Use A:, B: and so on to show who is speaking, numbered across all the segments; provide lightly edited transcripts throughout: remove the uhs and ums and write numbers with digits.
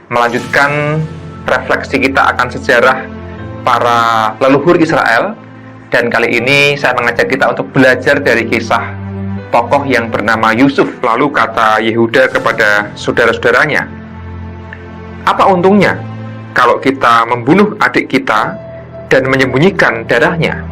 A: melanjutkan refleksi kita akan sejarah para leluhur Israel. Dan kali ini saya mengajak kita untuk belajar dari kisah tokoh yang bernama Yusuf. Lalu kata Yehuda kepada saudara-saudaranya, "Apa untungnya kalau kita membunuh adik kita dan menyembunyikan darahnya?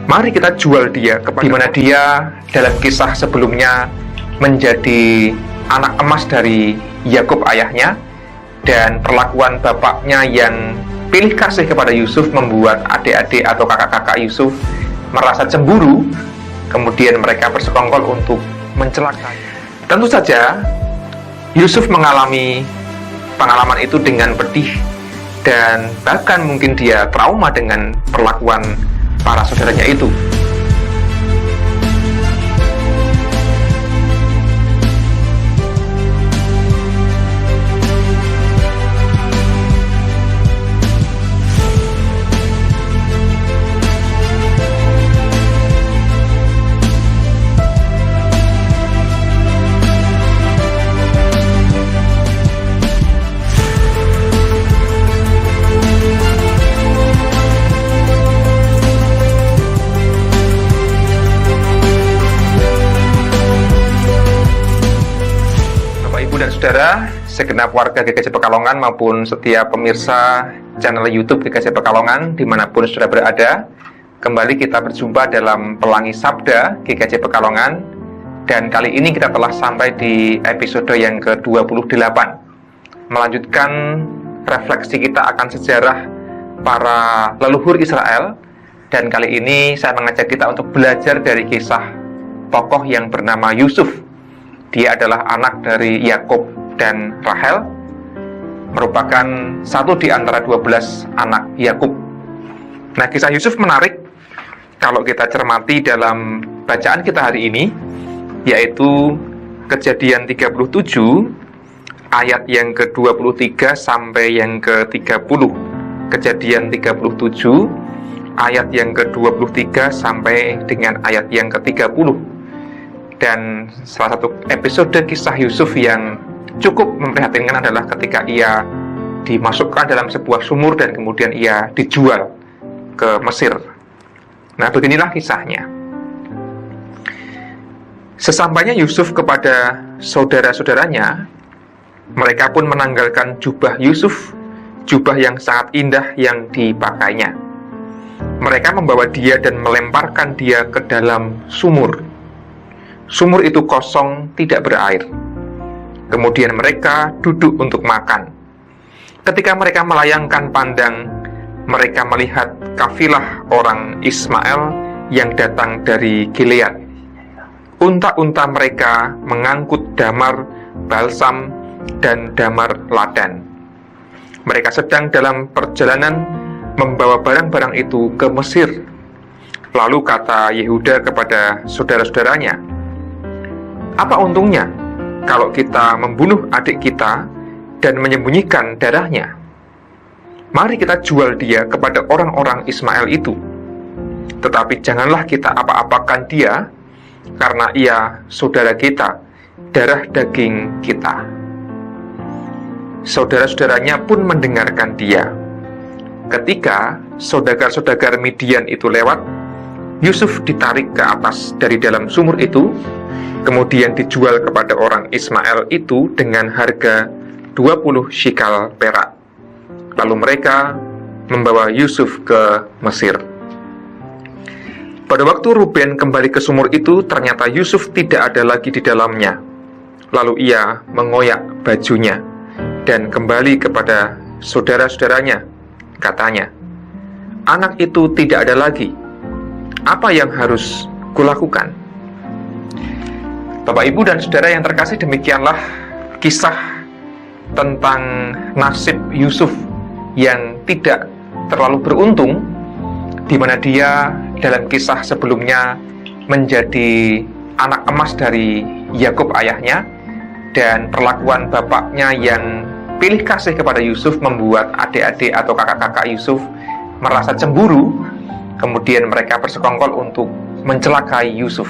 A: Mari kita jual dia kepada..." Di mana dia dalam kisah sebelumnya menjadi anak emas dari Yakub ayahnya, dan perlakuan bapaknya yang pilih kasih kepada Yusuf membuat adik-adik atau kakak-kakak Yusuf merasa cemburu. Kemudian mereka bersekongkol untuk mencelakai. Tentu saja Yusuf mengalami pengalaman itu dengan pedih, dan bahkan mungkin dia trauma dengan perlakuan para saudaranya itu. Dan saudara, segenap warga GKJ Pekalongan maupun setiap pemirsa channel YouTube GKJ Pekalongan dimanapun saudara berada, kembali kita berjumpa dalam Pelangi Sabda GKJ Pekalongan. Dan kali ini kita telah sampai di episode yang ke-28, melanjutkan refleksi kita akan sejarah para leluhur Israel. Dan kali ini saya mengajak kita untuk belajar dari kisah tokoh yang bernama Yusuf. Dia adalah anak dari Yakub dan Rahel, merupakan satu di antara 12 anak Yakub. Nah, kisah Yusuf menarik kalau kita cermati dalam bacaan kita hari ini, yaitu Kejadian 37 ayat yang ke-23 sampai yang ke-30. Kejadian 37 ayat yang ke-23 sampai dengan ayat yang ke-30. Dan salah satu episode kisah Yusuf yang cukup memprihatinkan adalah ketika ia dimasukkan dalam sebuah sumur dan kemudian ia dijual ke Mesir. Nah, beginilah kisahnya. Sesampainya Yusuf kepada saudara-saudaranya, mereka pun menanggalkan jubah Yusuf, jubah yang sangat indah yang dipakainya. Mereka membawa dia dan melemparkan dia ke dalam sumur. Sumur itu kosong, tidak berair. Kemudian mereka duduk untuk makan. Ketika mereka melayangkan pandang, mereka melihat kafilah orang Ismail yang datang dari Gilead. Unta-unta mereka mengangkut damar, balsam, dan damar ladan. Mereka sedang dalam perjalanan membawa barang-barang itu ke Mesir. Lalu kata Yehuda kepada saudara-saudaranya, "Apa untungnya kalau kita membunuh adik kita dan menyembunyikan darahnya? Mari kita jual dia kepada orang-orang Ismail itu. Tetapi janganlah kita apa-apakan dia, karena ia saudara kita, darah daging kita." Saudara-saudaranya pun mendengarkan dia. Ketika saudagar-saudagar Midian itu lewat, Yusuf ditarik ke atas dari dalam sumur itu, kemudian dijual kepada orang Ismail itu dengan harga 20 shikal perak. Lalu mereka membawa Yusuf ke Mesir. Pada waktu Ruben kembali ke sumur itu, ternyata Yusuf tidak ada lagi di dalamnya. Lalu ia mengoyak bajunya dan kembali kepada saudara-saudaranya. Katanya, "Anak itu tidak ada lagi. Apa yang harus kulakukan?" Bapak, Ibu, dan saudara yang terkasih, demikianlah kisah tentang nasib Yusuf yang tidak terlalu beruntung, di mana dia dalam kisah sebelumnya menjadi anak emas dari Yakub ayahnya, dan perlakuan bapaknya yang pilih kasih kepada Yusuf membuat adik-adik atau kakak-kakak Yusuf merasa cemburu. Kemudian mereka bersekongkol untuk mencelakai Yusuf.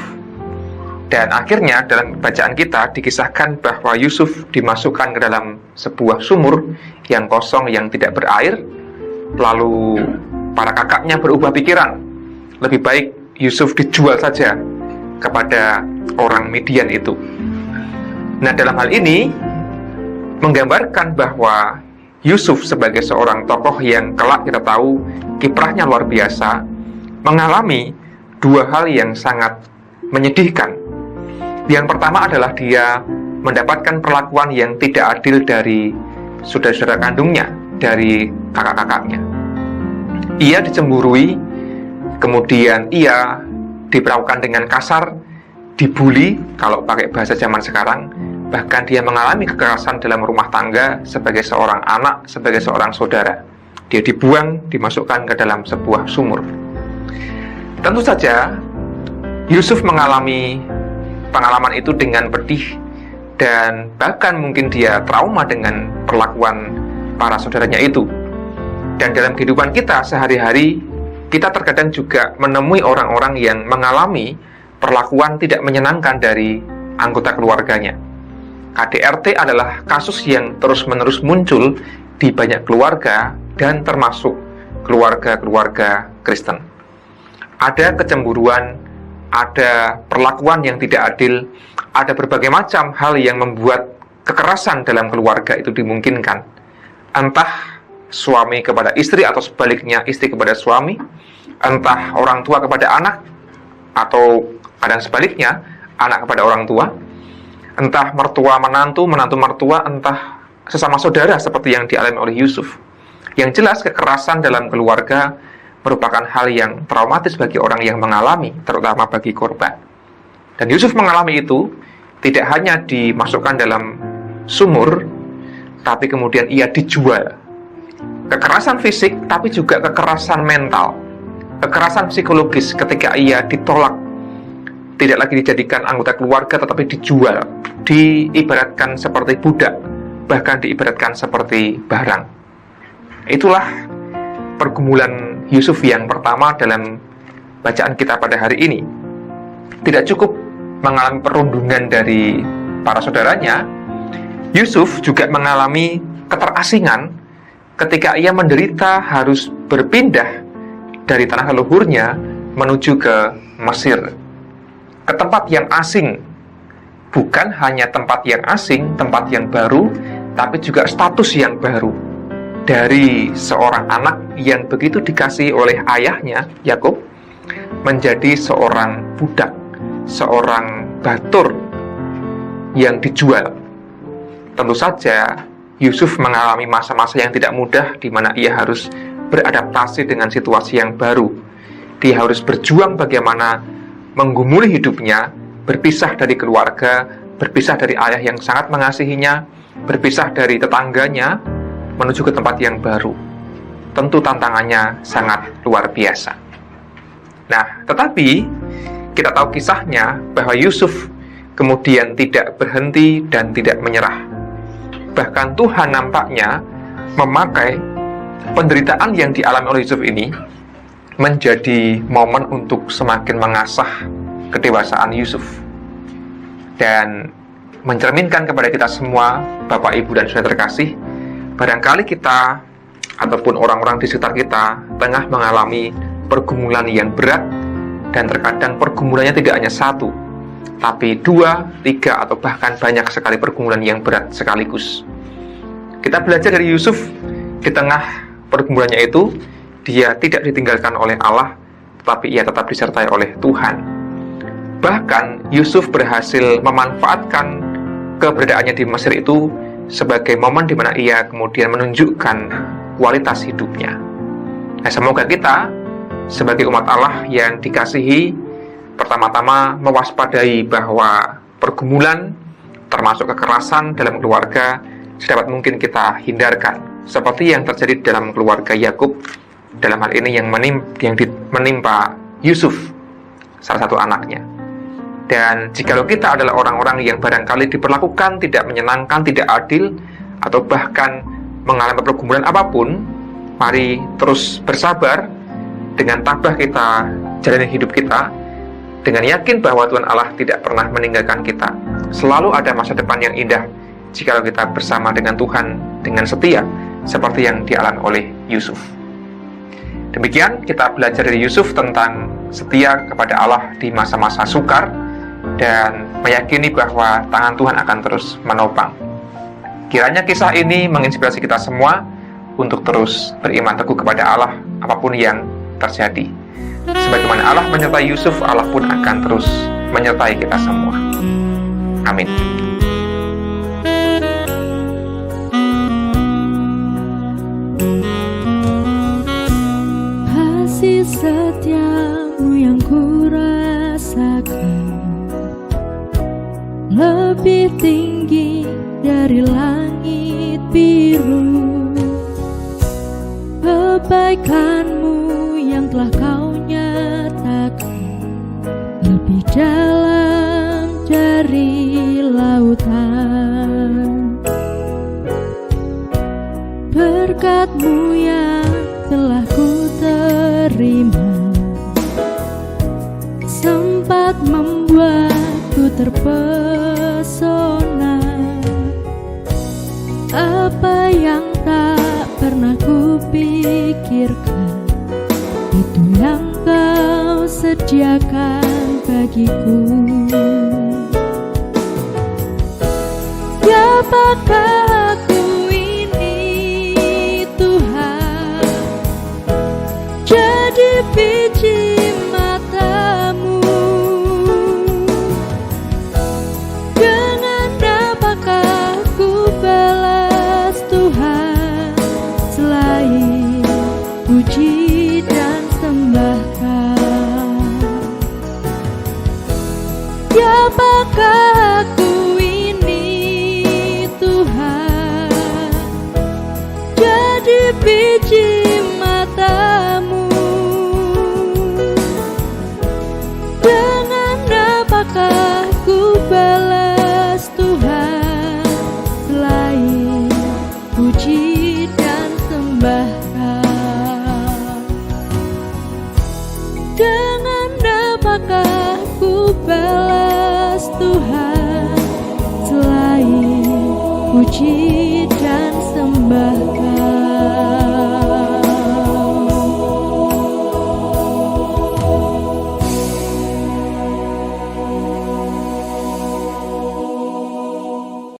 A: Dan akhirnya dalam bacaan kita dikisahkan bahwa Yusuf dimasukkan ke dalam sebuah sumur yang kosong, yang tidak berair. Lalu para kakaknya berubah pikiran, lebih baik Yusuf dijual saja kepada orang Midian itu. Nah, dalam hal ini menggambarkan bahwa Yusuf sebagai seorang tokoh yang kelak kita tahu kiprahnya luar biasa, mengalami dua hal yang sangat menyedihkan. Yang pertama adalah dia mendapatkan perlakuan yang tidak adil dari saudara-saudara kandungnya, dari kakak-kakaknya. Ia dicemburui, kemudian ia diperlakukan dengan kasar, dibully kalau pakai bahasa zaman sekarang. Bahkan dia mengalami kekerasan dalam rumah tangga sebagai seorang anak, sebagai seorang saudara. Dia dibuang, dimasukkan ke dalam sebuah sumur. Tentu saja Yusuf mengalami pengalaman itu dengan pedih, dan bahkan mungkin dia trauma dengan perlakuan para saudaranya itu. Dan dalam kehidupan kita sehari-hari, kita terkadang juga menemui orang-orang yang mengalami perlakuan tidak menyenangkan dari anggota keluarganya. KDRT adalah kasus yang terus-menerus muncul di banyak keluarga dan termasuk keluarga-keluarga Kristen. Ada kecemburuan, ada perlakuan yang tidak adil, ada berbagai macam hal yang membuat kekerasan dalam keluarga itu dimungkinkan. Entah suami kepada istri atau sebaliknya istri kepada suami, entah orang tua kepada anak, atau kadang sebaliknya anak kepada orang tua, entah mertua menantu, menantu mertua, entah sesama saudara seperti yang dialami oleh Yusuf. Yang jelas kekerasan dalam keluarga merupakan hal yang traumatis bagi orang yang mengalami, terutama bagi korban. Dan Yusuf mengalami itu tidak hanya dimasukkan dalam sumur, tapi kemudian ia dijual. Kekerasan fisik, tapi juga kekerasan mental, kekerasan psikologis ketika ia ditolak, tidak lagi dijadikan anggota keluarga, tetapi dijual, diibaratkan seperti budak, bahkan diibaratkan seperti barang. Itulah pergumulan Yusuf yang pertama dalam bacaan kita pada hari ini. Tidak cukup mengalami perundungan dari para saudaranya, Yusuf juga mengalami keterasingan ketika ia menderita harus berpindah dari tanah leluhurnya menuju ke Mesir, ke tempat yang asing. Bukan hanya tempat yang asing, tempat yang baru, tapi juga status yang baru. Dari seorang anak yang begitu dikasihi oleh ayahnya, Yakub, menjadi seorang budak, seorang batur yang dijual. Tentu saja Yusuf mengalami masa-masa yang tidak mudah, di mana ia harus beradaptasi dengan situasi yang baru. Dia harus berjuang bagaimana menggumuli hidupnya, berpisah dari keluarga, berpisah dari ayah yang sangat mengasihinya, berpisah dari tetangganya, menuju ke tempat yang baru. Tentu tantangannya sangat luar biasa. Nah, tetapi kita tahu kisahnya bahwa Yusuf kemudian tidak berhenti dan tidak menyerah. Bahkan Tuhan nampaknya memakai penderitaan yang dialami oleh Yusuf ini menjadi momen untuk semakin mengasah kedewasaan Yusuf dan mencerminkan kepada kita semua, Bapak, Ibu, dan Saudara terkasih, barangkali kita ataupun orang-orang di sekitar kita tengah mengalami pergumulan yang berat, dan terkadang pergumulannya tidak hanya satu, tapi 2, 3, atau bahkan banyak sekali pergumulan yang berat sekaligus. Kita belajar dari Yusuf, di tengah pergumulannya itu, dia tidak ditinggalkan oleh Allah, tetapi ia tetap disertai oleh Tuhan. Bahkan Yusuf berhasil memanfaatkan keberadaannya di Mesir itu sebagai momen di mana ia kemudian menunjukkan kualitas hidupnya. Nah, semoga kita sebagai umat Allah yang dikasihi, pertama-tama mewaspadai bahwa pergumulan termasuk kekerasan dalam keluarga sedapat mungkin kita hindarkan, seperti yang terjadi dalam keluarga Yakub, dalam hal ini yang menimpa Yusuf, salah satu anaknya. Dan jikalau kita adalah orang-orang yang barangkali diperlakukan tidak menyenangkan, tidak adil, atau bahkan mengalami pergumulan apapun, mari terus bersabar, dengan tabah kita jalani hidup kita, dengan yakin bahwa Tuhan Allah tidak pernah meninggalkan kita. Selalu ada masa depan yang indah jika kita bersama dengan Tuhan dengan setia, seperti yang dialami oleh Yusuf. Demikian kita belajar dari Yusuf tentang setia kepada Allah di masa-masa sukar dan meyakini bahwa tangan Tuhan akan terus menopang. Kiranya kisah ini menginspirasi kita semua untuk terus beriman teguh kepada Allah apapun yang terjadi. Sebagaimana Allah menyertai Yusuf, Allah pun akan terus menyertai kita semua. Amin.
B: Kasih setiamu yang kurasakan lebih tinggi dari langit biru. Kebaikanmu yang telah kau nyatakan lebih dalam dari lautan. Berkat-Mu yang telah ku terima sempat membuatku terpesona. Apa yang tak pernah kupikirkan, itu yang Kau sediakan bagiku. Siapakah aku ini Tuhan, jadi biji mata-Mu. Dengan apakah ku balas Tuhan selain puji dan sembah Kau? Siapakah aku ini Tuhan, jadi biji mata-Mu. Dengan apakah ku balas Tuhan selain puji dan sembah Kau? Dengan apakah ku balas Tuhan selain puji